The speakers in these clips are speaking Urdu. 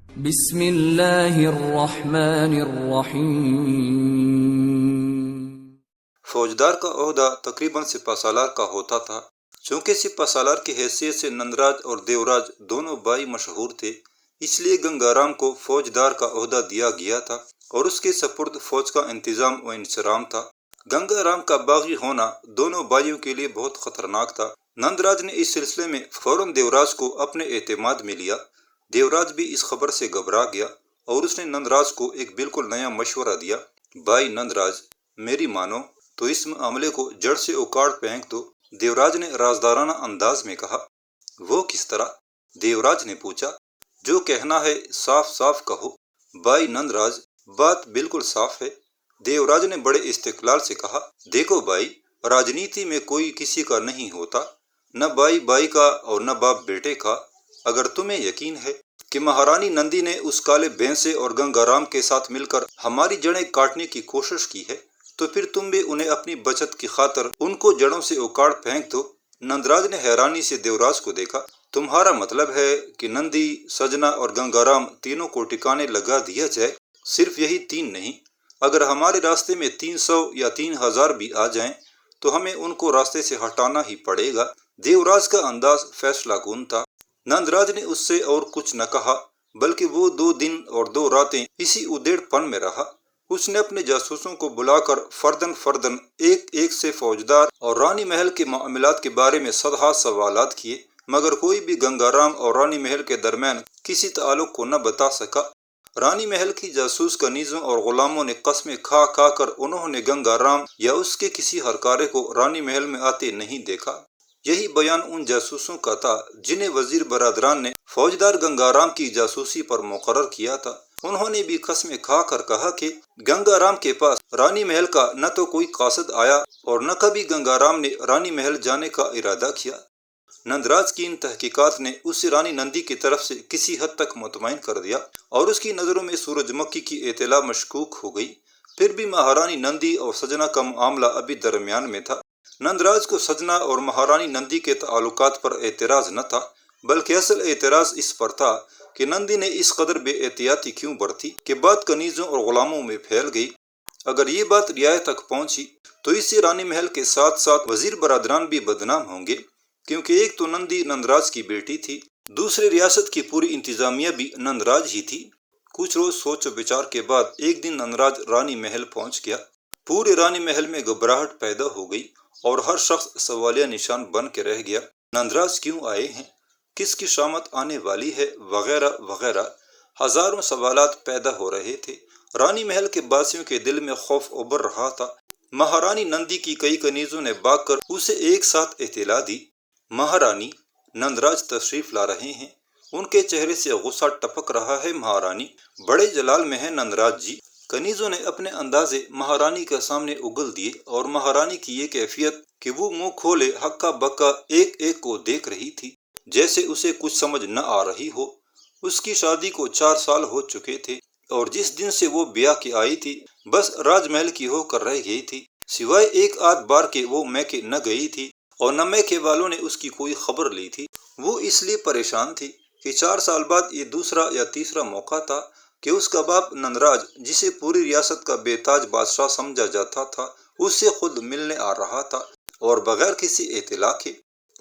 بسم اللہ الرحمن الرحیم۔ فوجدار کا عہدہ تقریباً سپہ سالار کا ہوتا تھا۔ چونکہ سپہ سالار کی حیثیت سے نندراج اور دیوراج دونوں بھائی مشہور تھے، اس لیے گنگارام کو فوجدار کا عہدہ دیا گیا تھا اور اس کے سپرد فوج کا انتظام و انصرام تھا۔ گنگارام کا باغی ہونا دونوں بھائیوں کے لیے بہت خطرناک تھا۔ نندراج نے اس سلسلے میں فوراً دیوراج کو اپنے اعتماد میں لیا۔ دیوراج بھی اس خبر سے گھبرا گیا اور اس نے نندراج کو ایک بالکل نیا مشورہ دیا۔ بھائی نندراج، میری مانو تو اس معاملے کو جڑ سے اکاڑ پھینک دو۔ دیوراج نے رازدارانہ انداز میں کہا۔ وہ کس طرح؟ دیوراج نے پوچھا۔ جو کہنا ہے صاف صاف کہو۔ بھائی نندراج، بات بالکل صاف ہے۔ دیوراج نے بڑے استقلال سے کہا۔ دیکھو بھائی، راجنیتی میں کوئی کسی کا نہیں ہوتا، نہ بھائی بھائی کا اور نہ باپ بیٹے کا۔ اگر تمہیں یقین ہے کہ مہارانی نندی نے اس کالے بھینسے اور گنگارام کے ساتھ مل کر ہماری جڑیں کاٹنے کی کوشش کی ہے، تو پھر تم بھی انہیں اپنی بچت کی خاطر ان کو جڑوں سے اکاڑ پھینک دو۔ نندراج نے حیرانی سے دیوراج کو دیکھا۔ تمہارا مطلب ہے کہ نندی، سجنا اور گنگارام تینوں کو ٹھکانے لگا دیا جائے؟ صرف یہی تین نہیں، اگر ہمارے راستے میں 300 یا 3000 بھی آ جائیں تو ہمیں ان کو راستے سے ہٹانا ہی پڑے گا۔ دیوراج کا انداز فیصلہ کن تھا۔ نندراج نے اس سے اور کچھ نہ کہا، بلکہ وہ 2 دن اور 2 راتیں اسی ادیڑ پن میں رہا۔ اس نے اپنے جاسوسوں کو بلا کر فردن فردن ایک ایک سے فوجدار اور رانی محل کے معاملات کے بارے میں 100 سوالات کیے، مگر کوئی بھی گنگارام اور رانی محل کے درمیان کسی تعلق کو نہ بتا سکا۔ رانی محل کی جاسوس کنیزوں اور غلاموں نے قسمیں کھا کھا کر انہوں نے گنگارام یا اس کے کسی ہرکارے کو رانی محل میں آتے نہیں دیکھا۔ یہی بیان ان جاسوسوں کا تھا جنہیں وزیر برادران نے فوجدار گنگارام کی جاسوسی پر مقرر کیا تھا۔ انہوں نے بھی قسمیں کھا کر کہا کہ گنگارام کے پاس رانی محل کا نہ تو کوئی قاصد آیا اور نہ کبھی گنگارام نے رانی محل جانے کا ارادہ کیا۔ نندراج کی ان تحقیقات نے اسے رانی نندی کی طرف سے کسی حد تک مطمئن کر دیا اور اس کی نظروں میں سورج مکھی کی اطلاع مشکوک ہو گئی۔ پھر بھی مہارانی نندی اور سجنا کا معاملہ ابھی درمیان میں تھا۔ نندراج کو سجنا اور مہارانی نندی کے تعلقات پر اعتراض نہ تھا، بلکہ اصل اعتراض اس پر تھا کہ نندی نے اس قدر بے احتیاطی کیوں برتی کہ بات کنیزوں اور غلاموں میں پھیل گئی۔ اگر یہ بات رعایا تک پہنچی تو اس سے رانی محل کے ساتھ ساتھ وزیر برادران بھی بدنام ہوں گے، کیونکہ ایک تو نندی نندراج کی بیٹی تھی، دوسرے ریاست کی پوری انتظامیہ بھی نندراج ہی تھی۔ کچھ روز سوچ و بچار کے بعد ایک دن نندراج رانی محل پہنچ گیا۔ پورے رانی محل میں گھبراہٹ پیدا ہو گئی اور ہر شخص سوالیہ نشان بن کے رہ گیا۔ نندراج کیوں آئے ہیں؟ کس کی شامت آنے والی ہے؟ وغیرہ وغیرہ ہزاروں سوالات پیدا ہو رہے تھے۔ رانی محل کے باسیوں کے دل میں خوف ابھر رہا تھا۔ مہارانی نندی کی کئی کنیزوں نے بھاگ کر اسے ایک ساتھ اطلاع دی۔ مہارانی، نندراج تشریف لا رہے ہیں۔ ان کے چہرے سے غصہ ٹپک رہا ہے۔ مہارانی بڑے جلال میں ہیں نندراج جی۔ کنیزوں نے اپنے اندازے مہارانی کے سامنے اگل دیے اور مہارانی کی یہ کیفیت کہ وہ منہ کھولے ہکا بکا ایک ایک کو دیکھ رہی تھی، جیسے اسے کچھ سمجھ نہ آ رہی ہو۔ اس کی شادی کو 4 سال ہو چکے تھے اور جس دن سے وہ بیاہ کے آئی تھی بس راج محل کی ہو کر رہ گئی تھی، سوائے ایک آدھ بار کے وہ میکے نہ گئی تھی اور نہ میکے والوں نے اس کی کوئی خبر لی تھی۔ وہ اس لیے پریشان تھی کہ 4 سال بعد یہ دوسرا یا تیسرا موقع تھا کہ اس کا باپ نندراج، جسے پوری ریاست کا بے تاج بادشاہ سمجھا جاتا تھا، اس سے خود ملنے آ رہا تھا اور بغیر کسی اطلاع کے۔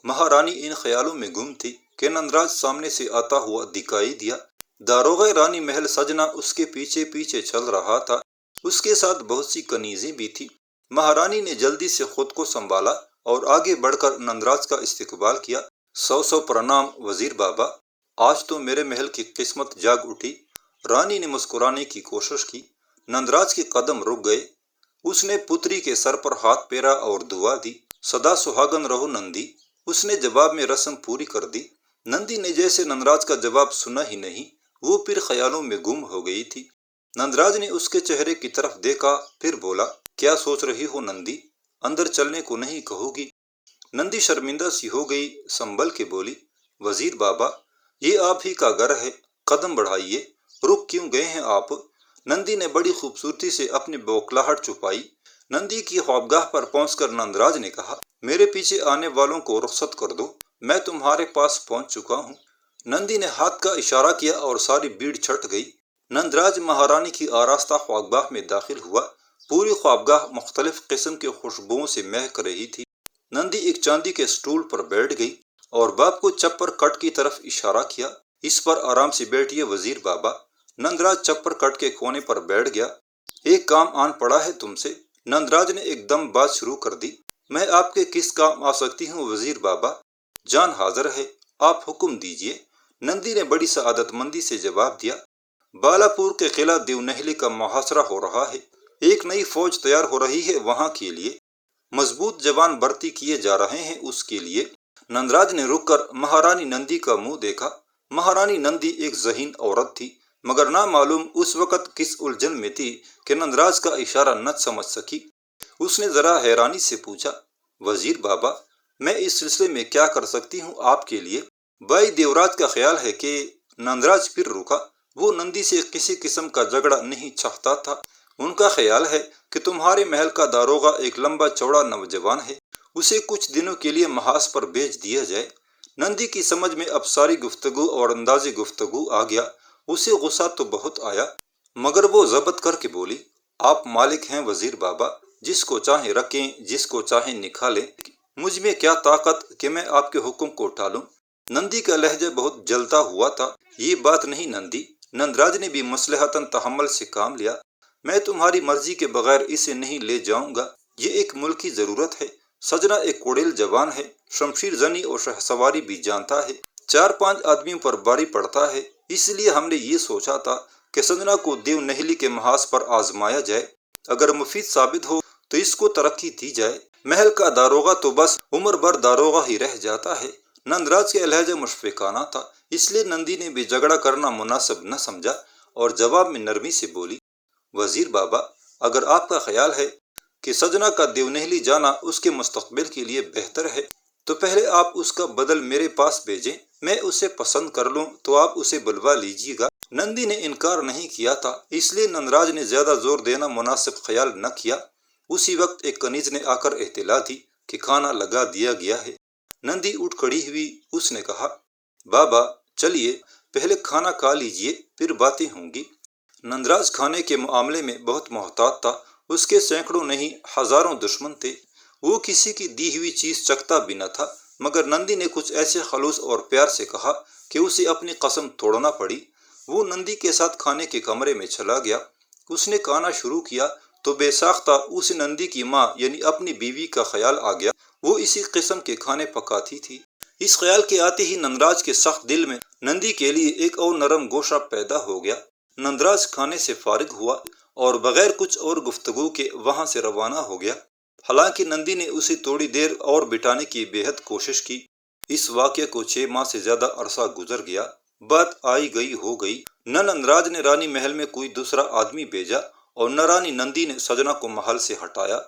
مہارانی ان خیالوں میں گم تھی کہ نندراج سامنے سے آتا ہوا دکھائی دیا۔ داروغہ رانی محل سجنا اس کے پیچھے پیچھے چل رہا تھا۔ اس کے ساتھ بہت سی کنیزیں بھی تھیں۔ مہارانی نے جلدی سے خود کو سنبھالا اور آگے بڑھ کر نندراج کا استقبال کیا۔ 100 پرنام وزیر بابا، آج تو میرے محل کی قسمت جاگ اٹھی۔ رانی نے مسکرانے کی کوشش کی۔ نندراج کے قدم رک گئے۔ اس نے پتری کے سر پر ہاتھ پھیرا اور دعا دی۔ سدا سہاگن رہو نندی۔ اس نے جواب میں رسم پوری کر دی۔ نندی نے جیسے نندراج کا جواب سنا ہی نہیں، وہ پھر خیالوں میں گم ہو گئی تھی۔ نندراج نے اس کے چہرے کی طرف دیکھا، پھر بولا، کیا سوچ رہی ہو نندی؟ اندر چلنے کو نہیں کہو گی؟ نندی شرمندہ سی ہو گئی، سنبھل کے بولی، وزیر بابا، یہ آپ ہی کا گھر ہے، قدم بڑھائیے، رک کیوں گئے ہیں آپ؟ نندی نے بڑی خوبصورتی سے اپنی بوکھلاہٹ چھپائی۔ نندی کی خوابگاہ پر پہنچ کر نندراج نے کہا، میرے پیچھے آنے والوں کو رخصت کر دو، میں تمہارے پاس پہنچ چکا ہوں۔ نندی نے ہاتھ کا اشارہ کیا اور ساری بھیڑ چھٹ گئی۔ نندراج مہارانی کی آراستہ خوابگاہ میں داخل ہوا۔ پوری خوابگاہ مختلف قسم کے خوشبوؤں سے مہک رہی تھی۔ نندی ایک چاندی کے سٹول پر بیٹھ گئی اور باپ کو چپر کٹ کی طرف اشارہ کیا۔ اس پر آرام سے بیٹھیے وزیر بابا۔ نندراج چپر کٹ کے کونے پر بیٹھ گیا۔ ایک کام آن پڑا ہے تم سے، نندراج نے ایک دم بات شروع کر دی۔ میں آپ کے کس کام آ سکتی ہوں وزیر بابا؟ جان حاضر ہے، آپ حکم دیجئے، نندی نے بڑی سعادت مندی سے جواب دیا۔ بالاپور کے قلعہ دیونہلی کا محاصرہ ہو رہا ہے، ایک نئی فوج تیار ہو رہی ہے وہاں کے لیے، مضبوط جوان بھرتی کیے جا رہے ہیں اس کے لیے۔ نندراج نے رک کر مہارانی نندی کا منہ دیکھا۔ مہارانی نندی ایک ذہین عورت تھی، مگر نہ معلوم اس وقت کس الجھن میں تھی کہ نندراج کا اشارہ نہ سمجھ سکی۔ اس نے ذرا حیرانی سے پوچھا، وزیر بابا، میں اس سلسلے میں کیا کر سکتی ہوں آپ کے لیے؟ بھائی دیوراج کا خیال ہے کہ نندراج پھر رکا۔ وہ نندی سے کسی قسم کا جھگڑا نہیں چاہتا تھا۔ ان کا خیال ہے کہ تمہارے محل کا داروغہ ایک لمبا چوڑا نوجوان ہے، اسے کچھ دنوں کے لیے محاذ پر بھیج دیا جائے۔ نندی کی سمجھ میں اب ساری گفتگو اور انداز گفتگو آ گیا۔ اسے غصہ تو بہت آیا، مگر وہ ضبط کر کے بولی، آپ مالک ہیں وزیر بابا، جس کو چاہیں رکھیں، جس کو چاہیں نکالیں، مجھ میں کیا طاقت کہ میں آپ کے حکم کو ٹالوں؟ نندی کا لہجہ بہت جلتا ہوا تھا۔ یہ بات نہیں نندی، نندراج نے بھی مصلحتاً تحمل سے کام لیا، میں تمہاری مرضی کے بغیر اسے نہیں لے جاؤں گا، یہ ایک ملکی ضرورت ہے۔ سجنا ایک کوڑیل جوان ہے، شمشیر زنی اور شہ سواری بھی جانتا ہے، 4-5 آدمیوں پر باری پڑتا ہے، اس لیے ہم نے یہ سوچا تھا کہ سجنا کو دیونہلی کے محاذ پر آزمایا جائے، اگر مفید ثابت ہو تو اس کو ترقی دی جائے۔ محل کا داروغہ تو بس عمر بھر داروغہ ہی رہ جاتا ہے۔ نندراج کا لہجہ مشفقانہ تھا، اس لیے نندی نے بھی جھگڑا کرنا مناسب نہ سمجھا اور جواب میں نرمی سے بولی، وزیر بابا، اگر آپ کا خیال ہے کہ سجنا کا دیونہلی جانا اس کے مستقبل کے لیے بہتر ہے تو پہلے آپ اس کا بدل میرے پاس بھیجیں، میں اسے پسند کر لوں تو آپ اسے بلوا لیجیے گا۔ نندی نے انکار نہیں کیا تھا، اس لیے نندراج نے زیادہ زور دینا مناسب خیال نہ کیا۔ اسی وقت ایک کنیز نے آ کر اطلاع دی کہ کھانا لگا دیا گیا ہے۔ نندی اٹھ کھڑی ہوئی، اس نے کہا، بابا چلیے پہلے کھانا کھا لیجیے پھر باتیں ہوں گی۔ نندراج کھانے کے معاملے میں بہت محتاط تھا، اس کے سینکڑوں نہیں ہزاروں دشمن تھے، وہ کسی کی دی ہوئی چیز چکھتا بھی نہ تھا، مگر نندی نے کچھ ایسے خلوص اور پیار سے کہا کہ اسے اپنی قسم توڑنا پڑی۔ وہ نندی کے ساتھ کھانے کے کمرے میں چلا گیا۔ اس نے کھانا شروع کیا تو بے ساختہ اسے نندی کی ماں یعنی اپنی بیوی کا خیال آ گیا، وہ اسی قسم کے کھانے پکاتی تھی۔ اس خیال کے آتے ہی نندراج کے سخت دل میں نندی کے لیے ایک اور نرم گوشہ پیدا ہو گیا۔ نندراج کھانے سے فارغ ہوا اور بغیر کچھ اور گفتگو کے وہاں سے روانہ ہو گیا۔ حالانکہ نندی نے اسے تھوڑی دیر اور بٹھانے کی بے حد کوشش کی۔ اس واقعے کو 6 ماہ سے زیادہ عرصہ گزر گیا، بات آئی گئی ہو گئی، نہ نندراج نے رانی محل میں کوئی دوسرا آدمی بھیجا اور نہ رانی نندی نے سجنا کو محل سے ہٹایا۔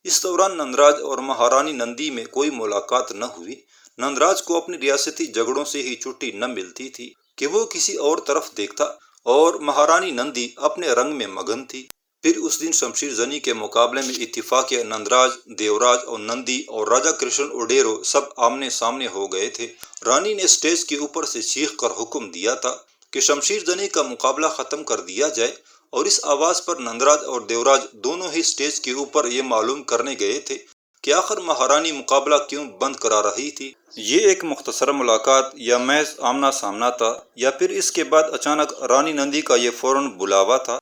اس دوران نندراج اور مہارانی نندی میں کوئی ملاقات نہ ہوئی۔ نندراج کو اپنی ریاستی جھگڑوں سے ہی چھٹی نہ ملتی تھی کہ وہ کسی اور طرف دیکھتا، اور مہارانی نندی اپنے رنگ میں مگن تھی۔ پھر اس دن شمشیر زنی کے مقابلے میں اتفاق نندراج، دیوراج اور نندی اور راجا کرشن اوڈیرو سب آمنے سامنے ہو گئے تھے۔ رانی نے اسٹیج کے اوپر سے چیخ کر حکم دیا تھا کہ شمشیر زنی کا مقابلہ ختم کر دیا جائے، اور اس آواز پر نندراج اور دیوراج دونوں ہی اسٹیج کے اوپر یہ معلوم کرنے گئے تھے کہ آخر مہارانی مقابلہ کیوں بند کرا رہی تھی۔ یہ ایک مختصر ملاقات یا محض آمنا سامنا تھا، یا پھر اس کے بعد اچانک رانی نندی کا یہ فوراً بلاوا تھا۔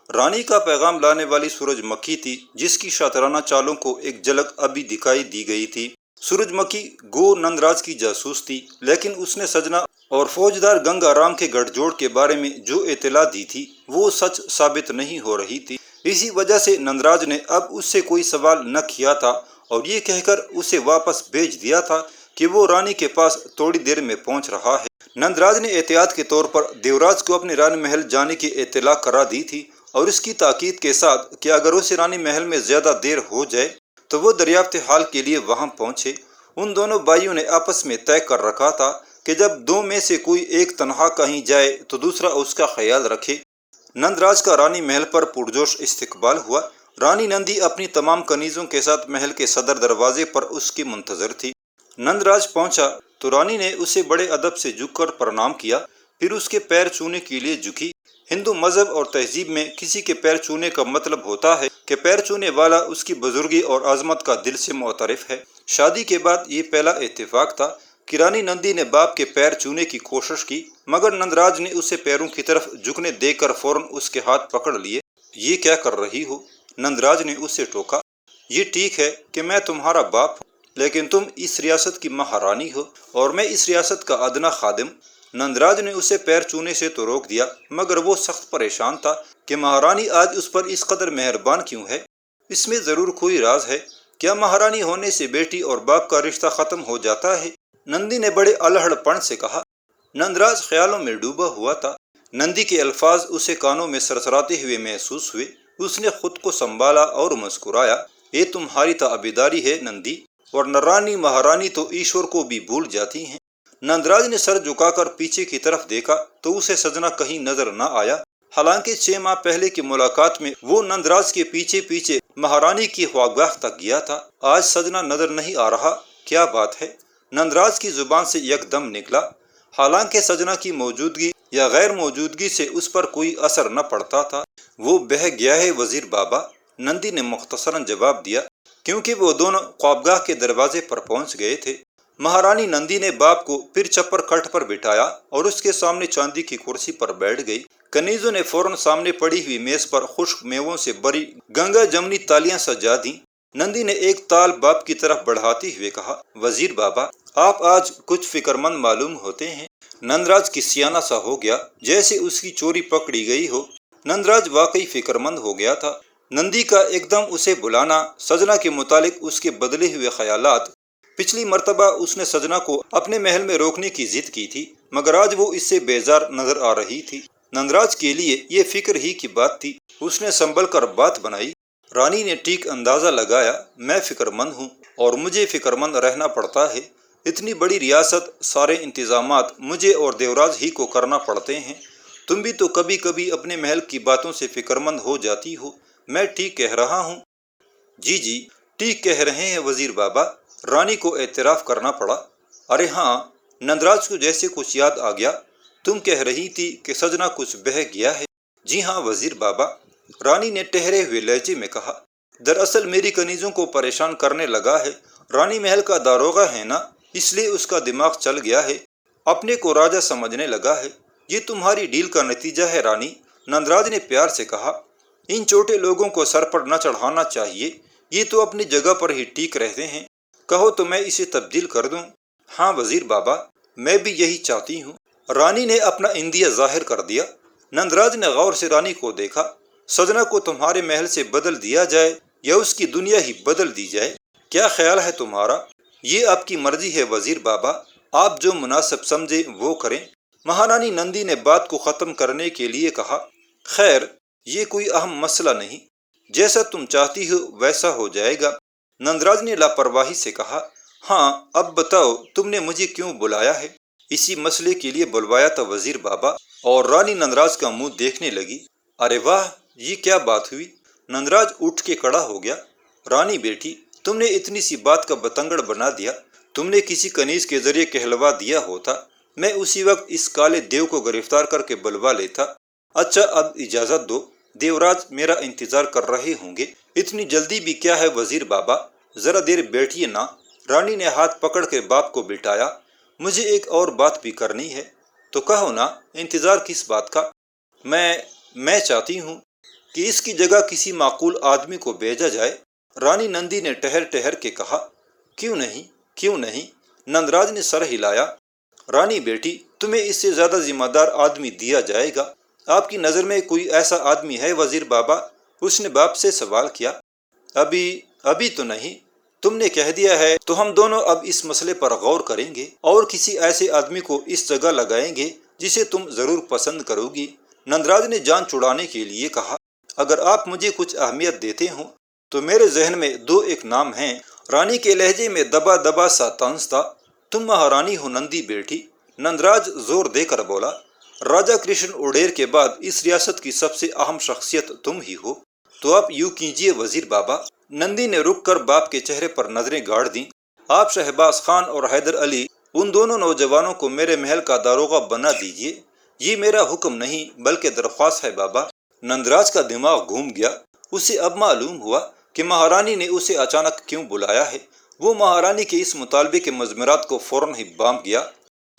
رانی کا پیغام لانے والی سورج مکھی تھی، جس کی شاطرانہ چالوں کو ایک جھلک ابھی دکھائی دی گئی تھی۔ سورج مکھی گو نندراج کی جاسوس تھی، لیکن اس نے سجنا اور فوجدار گنگا رام کے گٹھ جوڑ کے بارے میں جو اطلاع دی تھی وہ سچ ثابت نہیں ہو رہی تھی۔ اسی وجہ سے نندراج نے اب اس سے کوئی سوال نہ کیا تھا اور یہ کہہ کر اسے واپس بھیج دیا تھا کہ وہ رانی کے پاس تھوڑی دیر میں پہنچ رہا ہے۔ نندراج نے احتیاط کے طور پر دیوراج کو اپنے رانی محل جانے کی اطلاع کرا دی تھی، اور اس کی تاکید کے ساتھ کہ اگر اسے رانی محل میں زیادہ دیر ہو جائے تو وہ دریافت حال کے لیے وہاں پہنچے۔ ان دونوں بھائیوں نے آپس میں طے کر رکھا تھا کہ جب دو میں سے کوئی ایک تنہا کہیں جائے تو دوسرا اس کا خیال رکھے۔ نندراج کا رانی محل پر پرجوش استقبال ہوا۔ رانی نندی اپنی تمام کنیزوں کے ساتھ محل کے صدر دروازے پر اس کی منتظر تھی۔ نندراج پہنچا تو رانی نے اسے بڑے ادب سے جھک کر پرنام کیا، پھر اس کے پیر چھونے کے لیے جھکی۔ ہندو مذہب اور تہذیب میں کسی کے پیر چھونے کا مطلب ہوتا ہے کہ پیر چھونے والا اس کی بزرگی اور عظمت کا دل سے معترف ہے۔ شادی کے بعد یہ پہلا اتفاق تھا کہ رانی نندی نے باپ کے پیر چھونے کی کوشش کی، مگر نندراج نے اسے پیروں کی طرف جھکنے دے کر فوراً اس کے ہاتھ پکڑ لیے۔ یہ کیا کر رہی ہو؟ نندراج نے اسے ٹوکا۔ یہ ٹھیک ہے کہ میں تمہارا باپ ہوں، لیکن تم اس ریاست کی مہارانی ہو اور میں اس ریاست کا ادنا خادم۔ نندراج نے اسے پیر چھونے سے تو روک دیا، مگر وہ سخت پریشان تھا کہ مہارانی آج اس پر اس قدر مہربان کیوں ہے۔ اس میں ضرور کوئی راز ہے۔ کیا مہارانی ہونے سے بیٹی اور باپ کا رشتہ ختم ہو جاتا ہے؟ نندی نے بڑے الہڑ پن سے کہا۔ نندراج خیالوں میں ڈوبا ہوا تھا۔ نندی کے الفاظ اسے کانوں میں سرسراتے ہوئے محسوس ہوئے۔ اس نے خود کو سنبھالا اور مسکرایا۔ یہ تمہاری تعبیداری ہے نندی، ورنہ رانی مہارانی تو ایشور کو بھی بھول جاتی ہیں۔ نندراج نے سر جھکا کر پیچھے کی طرف دیکھا تو اسے سجنا کہیں نظر نہ آیا۔ حالانکہ 6 ماہ پہلے کی ملاقات میں وہ نندراج کے پیچھے پیچھے مہارانی کی خواگاہ تک گیا تھا۔ آج سجنا نظر نہیں آ رہا، کیا بات ہے؟ نندراج کی زبان سے یک دم نکلا۔ حالانکہ سجنا کی موجودگی یا غیر موجودگی سے اس پر کوئی اثر نہ پڑتا تھا۔ وہ بہہ گیا ہے وزیر بابا، نندی نے مختصراً جواب دیا، کیونکہ وہ دونوں خوابگاہ کے دروازے پر پہنچ گئے تھے۔ مہارانی نندی نے باپ کو پھر چپر کھٹ پر بٹھایا اور اس کے سامنے چاندی کی کرسی پر بیٹھ گئی۔ کنیزوں نے فوراً سامنے پڑی ہوئی میز پر خشک میووں سے بری گنگا جمنی تالیاں سجا دیں۔ نندی نے ایک تال باپ کی طرف بڑھاتے ہوئے کہا، وزیر بابا، آپ آج کچھ فکر مند معلوم ہوتے ہیں۔ نندراج کسیانہ سا ہو گیا، جیسے اس کی چوری پکڑی گئی ہو۔ نندراج واقعی فکر مند ہو گیا تھا۔ نندی کا ایک دم اسے بلانا، سجنا کے متعلق اس کے بدلے ہوئے خیالات۔ پچھلی مرتبہ اس نے سجنا کو اپنے محل میں روکنے کی ضد کی تھی، مگر آج وہ اس سے بیزار نظر آ رہی تھی۔ نندراج کے لیے یہ فکر ہی کی بات تھی۔ اس نے سنبھل کر بات بنائی۔ رانی نے ٹھیک اندازہ لگایا، میں فکر مند ہوں اور مجھے فکر مند رہنا پڑتا ہے۔ اتنی بڑی ریاست، سارے انتظامات مجھے اور دیوراج ہی کو کرنا پڑتے ہیں۔ تم بھی تو کبھی کبھی اپنے محل کی باتوں سے فکر مند ہو جاتی ہو۔ میں ٹھیک کہہ رہا ہوں؟ جی جی، ٹھیک کہہ رہے ہیں وزیر بابا، رانی کو اعتراف کرنا پڑا۔ ارے ہاں، نندراج کو جیسے کچھ یاد آ گیا، تم کہہ رہی تھی کہ سجنا کچھ بہہ گیا ہے۔ جی ہاں وزیر بابا، رانی نے ٹھہرے ہوئے لہجے میں کہا۔ دراصل میری کنیزوں کو پریشان کرنے لگا ہے۔ رانی محل کا داروغہ ہے نا، اس لیے اس کا دماغ چل گیا ہے، اپنے کو راجہ سمجھنے لگا ہے۔ یہ تمہاری ڈیل کا نتیجہ ہے رانی، نندراج نے پیار سے کہا۔ ان چھوٹے لوگوں کو سر پر نہ چڑھانا چاہیے، یہ تو اپنی جگہ پر ہی ٹھیک رہتے ہیں۔ کہو تو میں اسے تبدیل کر دوں؟ ہاں وزیر بابا، میں بھی یہی چاہتی ہوں۔ رانی نے اپنا اندیہ ظاہر کر دیا۔ نندراج نے غور سے رانی کو دیکھا۔ سجنا کو تمہارے محل سے بدل دیا جائے یا اس کی دنیا ہی بدل دی جائے، کیا خیال ہے تمہارا؟ یہ آپ کی مرضی ہے وزیر بابا، آپ جو مناسب سمجھے وہ کریں۔ مہارانی نندی نے بات کو ختم کرنے کے لیے کہا، خیر یہ کوئی اہم مسئلہ نہیں، جیسا تم چاہتی ہو ویسا ہو جائے گا۔ نندراج نے لاپرواہی سے کہا، ہاں اب بتاؤ تم نے مجھے کیوں بلایا ہے؟ اسی مسئلے کے لیے بلوایا تھا وزیر بابا۔ اور رانی نندراج کا منہ دیکھنے لگی۔ ارے واہ، یہ کیا بات ہوئی؟ نندراج اٹھ کے کھڑا ہو گیا۔ رانی بیٹی، تم نے اتنی سی بات کا بتنگڑ بنا دیا۔ تم نے کسی کنیز کے ذریعے کہلوا دیا ہوتا، میں اسی وقت اس کالے دیو کو گرفتار کر کے بلوا لیتا۔ اچھا اب اجازت دو، دیوراج میرا انتظار کر رہے ہوں گے۔ اتنی جلدی بھی کیا ہے وزیر بابا، ذرا دیر بیٹھیے نا۔ رانی نے ہاتھ پکڑ کے باپ کو بٹھایا۔ مجھے ایک اور بات بھی کرنی ہے، تو کہو نا، انتظار کس بات کا؟ میں چاہتی ہوں کہ اس کی جگہ کسی معقول آدمی کو بھیجا جائے۔ رانی نندی نے ٹہر ٹہر کے کہا، کیوں نہیں کیوں نہیں؟ نندراج نے سر ہلایا۔ رانی بیٹی، تمہیں اس سے زیادہ ذمہ دار آدمی دیا جائے گا۔ آپ کی نظر میں کوئی ایسا آدمی ہے وزیر بابا؟ اس نے باپ سے سوال کیا۔ ابھی تو نہیں، تم نے کہہ دیا ہے تو ہم دونوں اب اس مسئلے پر غور کریں گے اور کسی ایسے آدمی کو اس جگہ لگائیں گے جسے تم ضرور پسند کرو گی۔ نندراج نے جان چھڑانے کے لیے کہا، اگر آپ مجھے کچھ اہمیت دیتے ہوں تو میرے ذہن میں 2 نام ہیں۔ رانی کے لہجے میں دبا دبا سا طنز تھا۔ تم مہارانی ہو نندی بیٹی، نندراج زور دے کر بولا۔ راجہ کرشن اوڈیر کے بعد اس ریاست کی سب سے اہم شخصیت تم ہی ہو، تو آپ یوں کیجئے وزیر بابا۔ نندی نے رک کر باپ کے چہرے پر نظریں گاڑ دیں۔ آپ شہباز خان اور حیدر علی ان دونوں نوجوانوں کو میرے محل کا داروغہ بنا دیجیے۔ یہ میرا حکم نہیں بلکہ درخواست ہے بابا۔ نندراج کا دماغ گھوم گیا۔ اسے اب معلوم ہوا کہ مہارانی نے اسے اچانک کیوں بلایا ہے۔ وہ مہارانی کے اس مطالبے کے مضمرات کو فوراً ہی بانپ گیا۔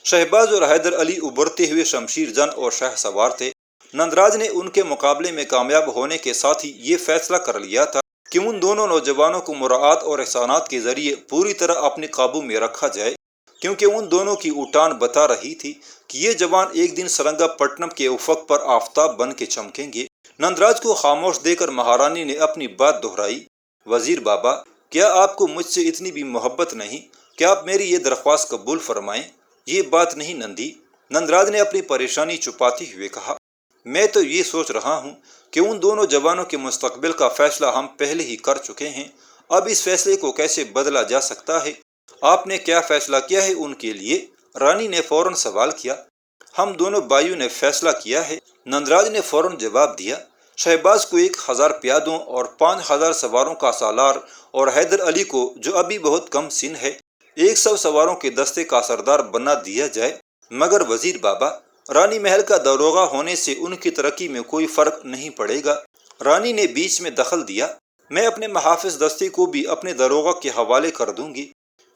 شہباز اور حیدر علی ابھرتے ہوئے شمشیر زن اور شہ سوار تھے۔ نندراج نے ان کے مقابلے میں کامیاب ہونے کے ساتھ ہی یہ فیصلہ کر لیا تھا کہ ان دونوں نوجوانوں کو مراعات اور احسانات کے ذریعے پوری طرح اپنے قابو میں رکھا جائے، کیونکہ ان دونوں کی اٹھان بتا رہی تھی کہ یہ جوان ایک دن سرنگا پٹنم کے افق پر آفتاب بن کے چمکیں گے۔ نندراج کو خاموش دے کر مہارانی نے اپنی بات دہرائی۔ وزیر بابا، کیا آپ کو مجھ سے اتنی بھی محبت نہیں کہ آپ میری یہ درخواست قبول فرمائیں؟ یہ بات نہیں نندی، نندراج نے اپنی پریشانی چھپاتے ہوئے کہا۔ میں تو یہ سوچ رہا ہوں کہ ان دونوں جوانوں کے مستقبل کا فیصلہ ہم پہلے ہی کر چکے ہیں، اب اس فیصلے کو کیسے بدلا جا سکتا ہے؟ آپ نے کیا فیصلہ کیا ہے ان کے لیے؟ رانی نے فوراً سوال کیا۔ ہم دونوں بھائیوں نے فیصلہ کیا ہے، نندراج نے فوراً جواب دیا۔ شہباز کو 1000 پیادوں اور 5000 سواروں کا سالار اور حیدر علی کو، جو ابھی بہت کم سن ہے، 100 سواروں کے دستے کا سردار بنا دیا جائے۔ مگر وزیر بابا، رانی محل کا داروغہ ہونے سے ان کی ترقی میں کوئی فرق نہیں پڑے گا۔ رانی نے بیچ میں دخل دیا۔ میں اپنے محافظ دستے کو بھی اپنے داروغہ کے حوالے کر دوں گی۔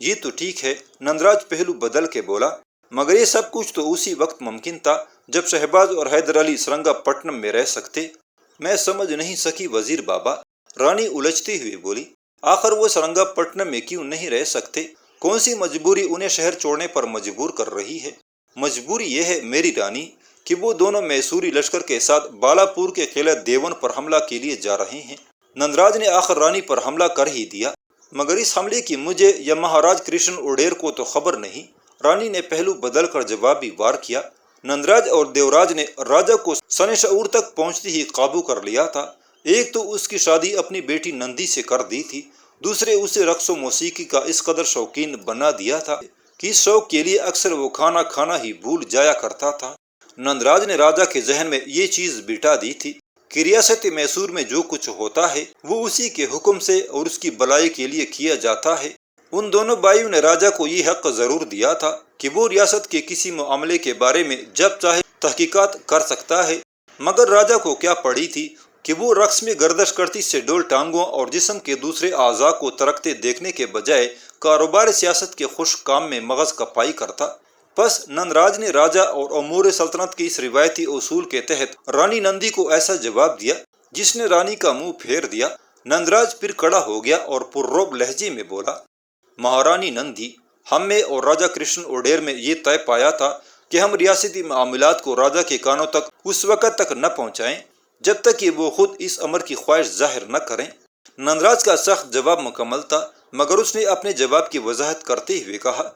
یہ تو ٹھیک ہے، نندراج پہلو بدل کے بولا، مگر یہ سب کچھ تو اسی وقت ممکن تھا جب شہباز اور حیدر علی سرنگا پٹنم میں رہ سکتے۔ میں سمجھ نہیں سکی وزیر بابا، رانی الجھتے ہوئے بولی۔ آخر وہ سرنگا پٹنم میں کیوں نہیں رہ سکتے؟ کون سی مجبوری انہیں شہر چھوڑنے پر مجبور کر رہی ہے؟ مجبوری یہ ہے میری رانی کہ وہ دونوں میسوری لشکر کے ساتھ بالاپور کے قلعہ دیون پر حملہ کے لیے جا رہے ہیں۔ نندراج نے آخر رانی پر حملہ کر ہی دیا، مگر اس حملے کی مجھے یا مہاراج کرشن اڈیر کو تو خبر نہیں۔ رانی نے پہلو بدل کر جوابی وار کیا۔ نندراج اور دیوراج نے راجہ کو سن شعور تک پہنچتے ہی قابو کر لیا تھا۔ ایک تو اس کی شادی اپنی بیٹی نندی سے کر دی تھی، دوسرے اسے رقص و موسیقی کا اس قدر شوقین بنا دیا تھا کہ اس شوق کے لیے اکثر وہ کھانا کھانا ہی بھول جایا کرتا تھا۔ نندراج نے راجہ کے ذہن میں یہ چیز بٹھا دی تھی کہ ریاست میسور میں جو کچھ ہوتا ہے وہ اسی کے حکم سے اور اس کی بلائی کے لیے کیا جاتا ہے۔ ان دونوں بھائیوں نے راجہ کو یہ حق ضرور دیا تھا کہ وہ ریاست کے کسی معاملے کے بارے میں جب چاہے تحقیقات کر سکتا ہے، مگر راجہ کو کیا پڑی تھی کہ وہ رقص میں گردش کرتی سے ڈول ٹانگوں اور جسم کے دوسرے اعضاء کو ترکتے دیکھنے کے بجائے کاروبار سیاست کے خوش کام میں مغز کپائی کرتا۔ پس نندراج نے راجہ اور امور سلطنت کے اس روایتی اصول کے تحت رانی نندی کو ایسا جواب دیا جس نے رانی کا منہ پھیر دیا۔ نندراج پھر کھڑا ہو گیا اور پررعب لہجے میں بولا، مہارانی نندی، ہم میں اور راجہ کرشن اڈیر میں یہ طے پایا تھا کہ ہم ریاستی معاملات کو راجہ کے کانوں تک اس وقت تک نہ پہنچائیں جب تک کہ وہ خود اس امر کی خواہش ظاہر نہ کریں۔ نندراج کا سخت جواب مکمل تھا، مگر اس نے اپنے جواب کی وضاحت کرتے ہوئے کہا،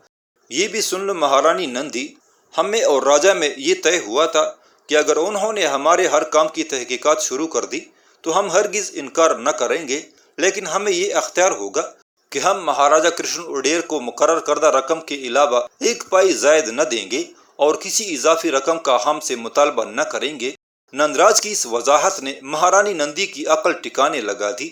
یہ بھی سن لو مہارانی نندی، ہم میں اور راجہ میں یہ طے ہوا تھا کہ اگر انہوں نے ہمارے ہر کام کی تحقیقات شروع کر دی تو ہم ہرگز انکار نہ کریں گے، لیکن ہمیں یہ اختیار ہوگا کہ ہم مہاراجہ کرشن اڈیر کو مقرر کردہ رقم کے علاوہ 1 پائی زائد نہ دیں گے اور کسی اضافی رقم کا ہم سے مطالبہ نہ کریں گے۔ نندراج کی اس وضاحت نے مہارانی نندی کی عقل ٹکانے لگا دی۔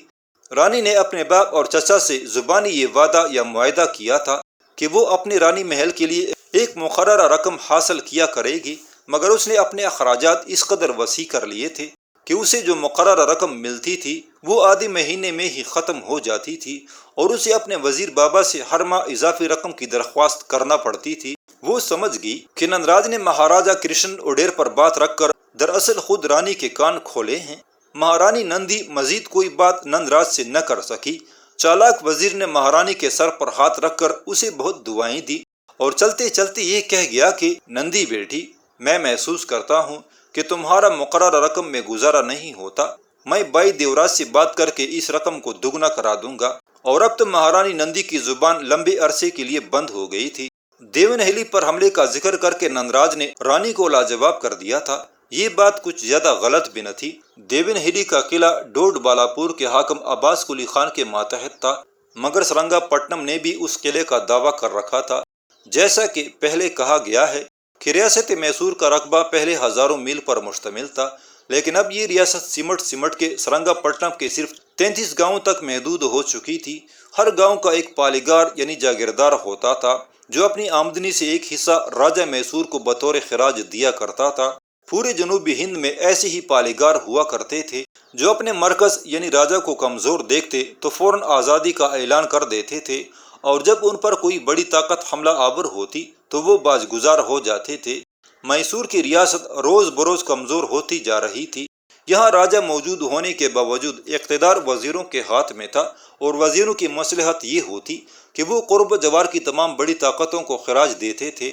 رانی نے اپنے باپ اور چچا سے زبانی یہ وعدہ یا معاہدہ کیا تھا کہ وہ اپنی رانی محل کے لیے ایک مقررہ رقم حاصل کیا کرے گی، مگر اس نے اپنے اخراجات اس قدر وسیع کر لیے تھے کہ اسے جو مقررہ رقم ملتی تھی وہ آدھی مہینے میں ہی ختم ہو جاتی تھی اور اسے اپنے وزیر بابا سے ہر ماہ اضافی رقم کی درخواست کرنا پڑتی تھی۔ وہ سمجھ گئی کہ نندراج نے مہاراجہ کرشن اڈیر پر بات رکھ کر دراصل خود رانی کے کان کھولے ہیں۔ مہارانی نندی مزید کوئی بات نندراج سے نہ کر سکی۔ چالاک وزیر نے مہارانی کے سر پر ہاتھ رکھ کر اسے بہت دعائیں دی اور چلتے چلتے یہ کہہ گیا کہ نندی بیٹی، میں محسوس کرتا ہوں کہ تمہارا مقررہ رقم میں گزارا نہیں ہوتا۔ میں بھائی دیوراج سے بات کر کے اس رقم کو دگنا کرا دوں گا۔ اور اب تو مہارانی نندی کی زبان لمبے عرصے کے لیے بند ہو گئی تھی۔ دیونہلی پر حملے کا ذکر کر کے نندراج نے رانی کو لاجواب کر دیا تھا۔ یہ بات کچھ زیادہ غلط بھی نہ تھی۔ دیونہلی کا قلعہ ڈوڈ بالاپور کے حاکم عباس قلی خان کے ماتحت تھا، مگر سرنگا پٹنم نے بھی اس قلعے کا دعویٰ کر رکھا تھا۔ جیسا کہ پہلے کہا گیا ہے کہ ریاست میسور کا رقبہ پہلے ہزاروں میل پر مشتمل تھا، لیکن اب یہ ریاست سمٹ کے سرنگا پٹنم کے صرف 33 گاؤں تک محدود ہو چکی تھی۔ ہر گاؤں کا ایک پالیگار یعنی جاگیردار ہوتا تھا جو اپنی آمدنی سے ایک حصہ راجہ میسور کو بطور خراج دیا کرتا تھا۔ پورے جنوبی ہند میں ایسے ہی پالیگار ہوا کرتے تھے جو اپنے مرکز یعنی راجہ کو کمزور دیکھتے تو فوراً آزادی کا اعلان کر دیتے تھے، اور جب ان پر کوئی بڑی طاقت حملہ آور ہوتی تو وہ باز گزار ہو جاتے تھے۔ میسور کی ریاست روز بروز کمزور ہوتی جا رہی تھی۔ یہاں راجہ موجود ہونے کے باوجود اقتدار وزیروں کے ہاتھ میں تھا، اور وزیروں کی مصلحت یہ ہوتی کہ وہ قرب جوار کی تمام بڑی طاقتوں کو خراج دیتے تھے۔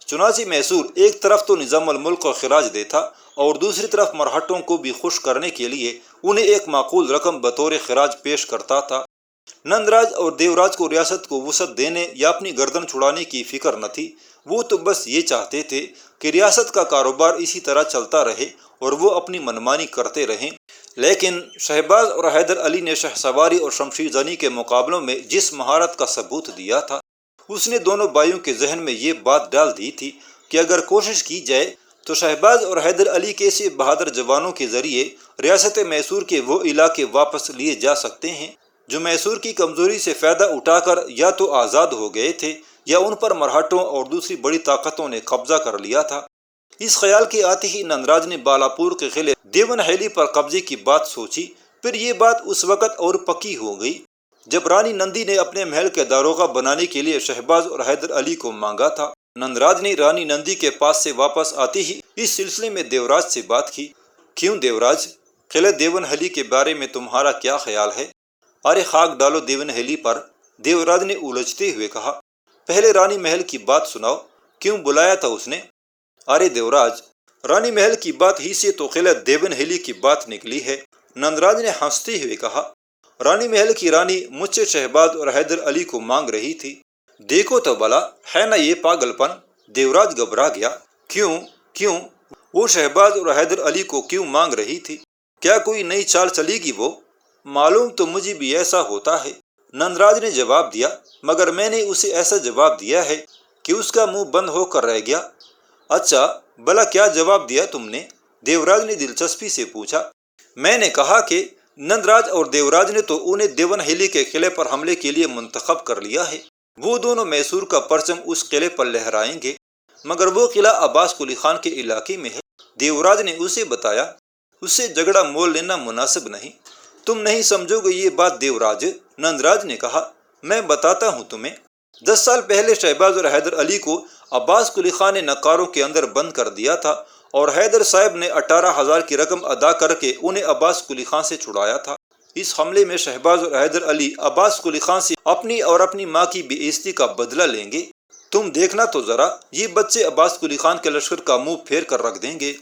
چنانچہ میسور ایک طرف تو نظام الملک کو خراج دیتا اور دوسری طرف مرہٹوں کو بھی خوش کرنے کے لیے انہیں ایک معقول رقم بطور خراج پیش کرتا تھا۔ نندراج اور دیوراج کو ریاست کو وسعت دینے یا اپنی گردن چھڑانے کی فکر نہ تھی، وہ تو بس یہ چاہتے تھے کہ ریاست کا کاروبار اسی طرح چلتا رہے اور وہ اپنی منمانی کرتے رہیں۔ لیکن شہباز اور حیدر علی نے شہ سواری اور شمشیر زنی کے مقابلوں میں جس مہارت کا ثبوت دیا تھا، اس نے دونوں بھائیوں کے ذہن میں یہ بات ڈال دی تھی کہ اگر کوشش کی جائے تو شہباز اور حیدر علی کے ایسے بہادر جوانوں کے ذریعے ریاست میسور کے وہ علاقے واپس لیے جا سکتے ہیں جو میسور کی کمزوری سے فائدہ اٹھا کر یا تو آزاد ہو گئے تھے یا ان پر مرہٹوں اور دوسری بڑی طاقتوں نے قبضہ کر لیا تھا۔ اس خیال کے آتے ہی نندراج نے بالاپور کے قلعے دیون حیلی پر قبضے کی بات سوچی۔ پھر یہ بات اس وقت اور پکی ہو گئی جب رانی نندی نے اپنے محل کے داروغہ بنانے کے لیے شہباز اور حیدر علی کو مانگا تھا۔ نندراج نے رانی نندی کے پاس سے واپس آتے ہی اس سلسلے میں دیوراج سے بات کی۔ کیوں دیوراج، قلعہ دیون حیلی کے بارے میں تمہارا کیا خیال ہے؟ ارے خاک ڈالو دیون حیلی پر، دیوراج نے الجھتے ہوئے کہا۔ پہلے رانی محل کی بات سناؤ، کیوں بلایا تھا اس نے؟ ارے دیوراج، رانی محل کی بات ہی سے تو قلعہ دیون حیلی کی بات نکلی ہے، نندراج نے ہنستے ہوئے کہا۔ رانی محل کی رانی مجھ سے شہباز اور حیدر علی کو مانگ رہی تھی۔ دیکھو تو بلا، ہے نا یہ پاگل پن؟ دیوراج گھبرا گیا۔ کیوں وہ شہباز اور حیدر علی کو کیوں مانگ رہی تھی؟ کیا کوئی نئی چال چلے گی وہ؟ معلوم تو مجھے بھی ایسا ہوتا ہے، نندراج نے جواب دیا، مگر میں نے اسے ایسا جواب دیا ہے کہ اس کا منہ بند ہو کر رہ گیا۔ اچھا بلا کیا جواب دیا تم نے؟ دیوراج نے دلچسپی سے پوچھا۔ میں نے کہا کہ نندراج اور دیوراج نے تو انہیں دیون حیلی کے قلعے پر حملے کے لیے منتخب کر لیا ہے، وہ دونوں میسور کا پرچم اس قلعے پر لہرائیں گے، مگر وہ قلعہ عباس قلی خان کے علاقے میں ہے۔ دیوراج نے اسے بتایا۔ اس سے جھگڑا مول لینا مناسب نہیں، تم نہیں سمجھو گے یہ بات دیوراج، نندراج نے کہا۔ میں بتاتا ہوں تمہیں۔ 10 سال پہلے شہباز اور حیدر علی کو عباس قلی خان نے نقاروں کے اندر بند کر دیا تھا، اور حیدر صاحب نے 18,000 کی رقم ادا کر کے انہیں عباس قلی خان سے چھڑایا تھا۔ اس حملے میں شہباز اور حیدر علی عباس قلی خان سے اپنی اور اپنی ماں کی بے عزتی کا بدلہ لیں گے۔ تم دیکھنا تو ذرا، یہ بچے عباس قلی خان کے لشکر کا منہ پھیر کر رکھ دیں گے۔